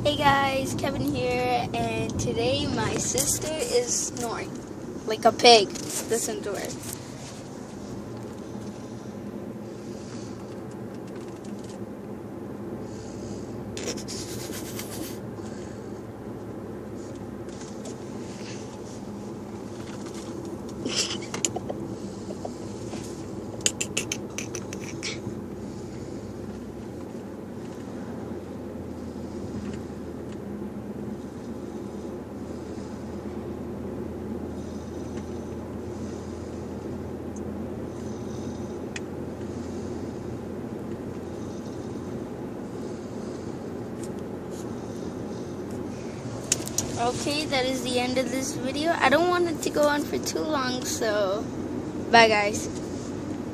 Hey guys, Kevin here, and today my sister is snoring like a pig. Listen to her. Okay, that is the end of this video. I don't want it to go on for too long, so bye guys.